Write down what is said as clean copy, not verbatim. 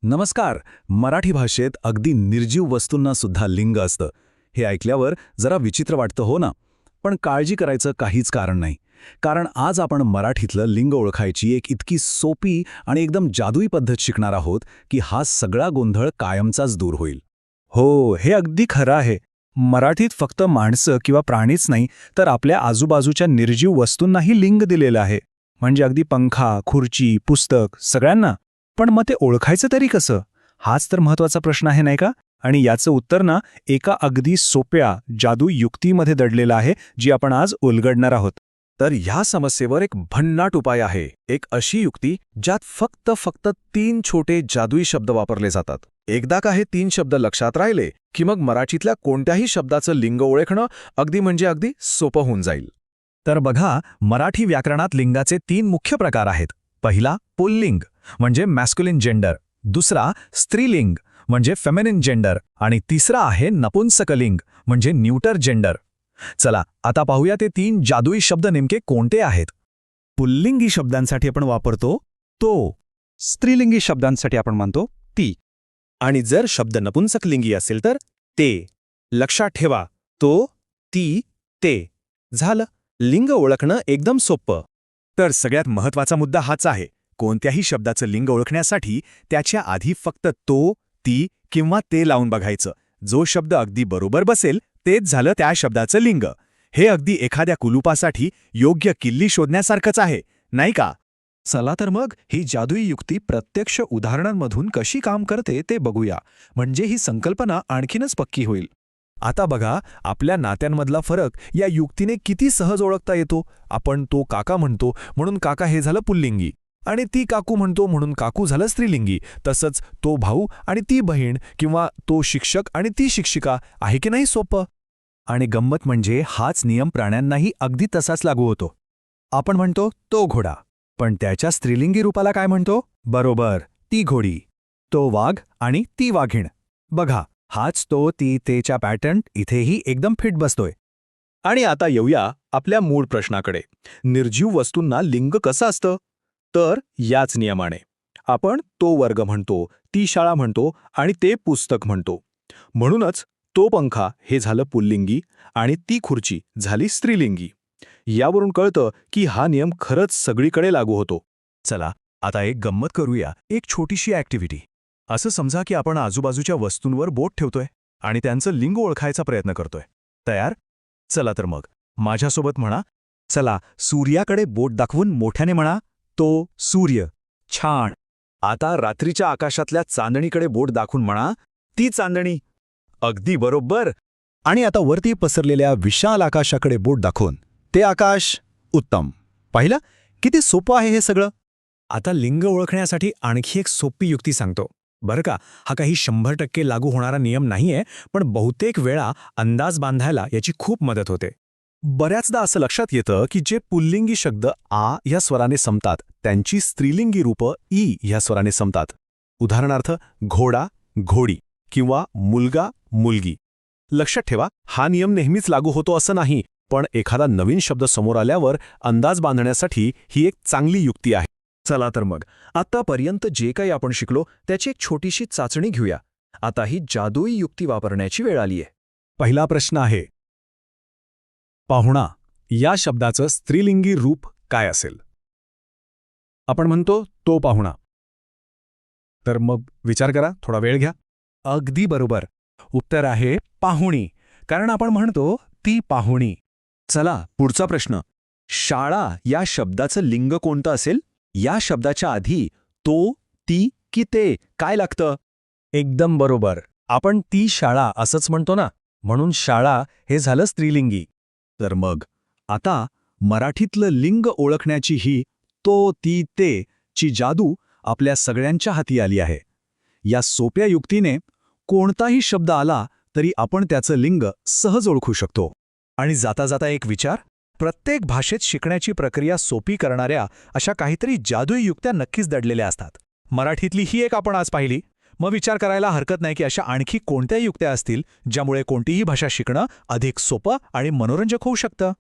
नमस्कार. मराठी भाषेत अगदी निर्जीव वस्तूंना सुद्धा लिंग असतं. हे ऐकल्यावर जरा विचित्र वाटतं हो ना, पण काळजी करायचं काहीच कारण नाही. कारण आज आपण मराठीतलं लिंग ओळखायची एक इतकी सोपी आणि एकदम जादुई पद्धत शिकणार आहोत की हा सगळा गोंधळ कायमचाच दूर होईल. हो, हे अगदी खरं आहे. मराठीत फक्त माणसं किंवा प्राणीच नाही, तर आपल्या आजूबाजूच्या निर्जीव वस्तूंनाही लिंग दिलेलं आहे. म्हणजे अगदी पंखा, खुर्ची, पुस्तक सगळ्यांना. पण मग ते ओळखायचं तरी कसं? हाच तर महत्वाचा प्रश्न आहे नाही का? आणि याचं उत्तर ना एका अगदी सोप्या जादू युक्तीमध्ये दडलेलं आहे, जी आपण आज उलगडणार आहोत. तर ह्या समस्येवर एक भन्नाट उपाय आहे. एक अशी युक्ती ज्यात फक्त 3 छोटे जादुई शब्द वापरले जातात. एकदा का हे 3 शब्द लक्षात राहिले की मग मराठीतल्या कोणत्याही शब्दाचं लिंग ओळखणं अगदी सोपं होऊन जाईल. तर बघा, मराठी व्याकरणात लिंगाचे 3 मुख्य प्रकार आहेत. पहिला पुल्लिंग म्हणजे मॅस्क्युलिन जेंडर, दुसरा स्त्रीलिंग म्हणजे फेमिनिन जेंडर आणि तिसरा आहे नपुंसकलिंग म्हणजे न्यूटर जेंडर. चला आता पाहूया ते 3 जादुई शब्द नेमके कोणते आहेत. पुल्लिंगी शब्दांसाठी आपण वापरतो तो, स्त्रीलिंगी शब्दांसाठी आपण म्हणतो ती, आणि जर शब्द नपुंसकलिंगी असेल तर ते. लक्षात ठेवा, तो, ती, ते. झालं. लिंग ओळखणं एकदम सोपं. तर सगळ्यात महत्वाचा मुद्दा हाच आहे. कोणत्याही शब्दाचं लिंग ओळखण्यासाठी त्याच्या आधी फक्त तो, ती किंवा ते लावून बघायचं. जो शब्द अगदी बरोबर बसेल तेच झालं त्या शब्दाचं लिंग. हे अगदी एखाद्या कुलुपासाठी योग्य किल्ली शोधण्यासारखंच आहे, नाही का? चला तर मग ही जादुई युक्ती प्रत्यक्ष उदाहरणांमधून कशी काम करते ते बघूया. म्हणजे ही संकल्पना आणखीनच पक्की होईल. आता बघा, आपल्या नात्यांमधला फरक या युक्तीने किती सहज ओळखता येतो. आपण तो काका म्हणतो म्हणून काका हे झालं पुल्लिंगी, आणि ती काकू म्हणतो म्हणून काकू झालं स्त्रीलिंगी. तसंच तो भाऊ आणि ती बहीण किंवा तो शिक्षक आणि ती शिक्षिका आहे की नाही सोपं. आणि गंमत म्हणजे हाच नियम प्राण्यांनाही अगदी तसाच लागू होतो. आपण म्हणतो तो घोडा, पण त्याच्या स्त्रीलिंगी रूपाला काय म्हणतो? बरोबर, ती घोडी. तो वाघ आणि ती वाघीण. बघा, हाच तो ती तेच्या पॅटर्न इथेही एकदम फिट बसतोय. आणि आता येऊया आपल्या मूळ प्रश्नाकडे. निर्जीव वस्तूंना लिंग कसं असतं? तर याच नियमाने. आपण तो वर्ग म्हणतो, ती शाळा म्हणतो आणि ते पुस्तक म्हणतो. म्हणूनच तो पंखा हे झालं पुल्लिंगी आणि ती खुर्ची झाली स्त्रीलिंगी. यावरून कळतं की हा नियम खरंच सगळीकडे लागू होतो. चला आता एक गंमत करूया, एक छोटीशी ॲक्टिव्हिटी. असं समजा की आपण आजूबाजूच्या वस्तूंवर बोट ठेवतोय आणि त्यांचं लिंग ओळखायचा प्रयत्न करतोय. तयार? चला तर मग माझ्यासोबत म्हणा. चला, सूर्याकडे बोट दाखवून मोठ्याने म्हणा, तो सूर्य. छान. आता रात्रीच्या आकाशातल्या चांदणीकडे बोट दाखवून म्हणा, ती चांदणी. अगदी बरोबर. आणि आता वरती पसरलेल्या विशाल आकाशाकडे बोट दाखवून, ते आकाश. उत्तम. पाहिलं किती सोपं आहे हे सगळं. आता लिंग ओळखण्यासाठी आणखी एक सोपी युक्ती सांगतो बरं का. हा काही 100% लागू होणारा नियम नाहीये, पण बहुतेक वेळा अंदाज बांधायला याची खूप मदत होते. बऱ्याचदा असं लक्षात येतं की जे पुल्लिंगी शब्द आ या स्वराने संपतात त्यांची स्त्रीलिंगी रूपं ई ह्या स्वराने संपतात. उदाहरणार्थ घोडा, घोडी किंवा मुलगा, मुलगी. लक्षात ठेवा, हा नियम नेहमीच लागू होतो असं नाही, पण एखादा नवीन शब्द समोर आल्यावर अंदाज बांधण्यासाठी ही एक चांगली युक्ती आहे. चला तर मग आतापर्यंत जे काही आपण शिकलो त्याची एक छोटीशी चाचणी घेऊया. आता ही जादुई युक्ती वापरण्याची वेळ आलीय. पहिला प्रश्न आहे, पाहुणा या शब्दाचं स्त्रीलिंगी रूप काय असेल? आपण म्हणतो तो पाहुणा. तर मग विचार करा, थोडा वेळ घ्या. अगदी बरोबर. उत्तर आहे पाहुणी, कारण आपण म्हणतो ती पाहुणी. चला पुढचा प्रश्न. शाळा या शब्दाचं लिंग कोणतं असेल? या शब्दाच्या आधी तो, ती की ते काय लागतं? एकदम बरोबर. आपण ती शाळा असंच म्हणतो ना, म्हणून शाळा हे झालं स्त्रीलिंगी. तर मग आता मराठीतलं लिंग ओळखण्याची ही तो, ती, ते ची जादू आपल्या सगळ्यांच्या हाती आली आहे. या सोप्या युक्तीने कोणताही शब्द आला तरी आपण त्याचं लिंग सहज ओळखू शकतो. आणि जाता जाता एक विचार, प्रत्येक भाषेत शिकण्याची प्रक्रिया सोपी करणाऱ्या अशा काहीतरी जादुई युक्त्या नक्कीच दडलेल्या असतात. मराठीतली ही एक आपण आज पाहिली. मग विचार करायला हरकत नाही की अशा आणखी कोणत्या युक्त्या असतील ज्यामुळे कोणतीही भाषा शिकणं अधिक सोपं आणि मनोरंजक होऊ शकतं.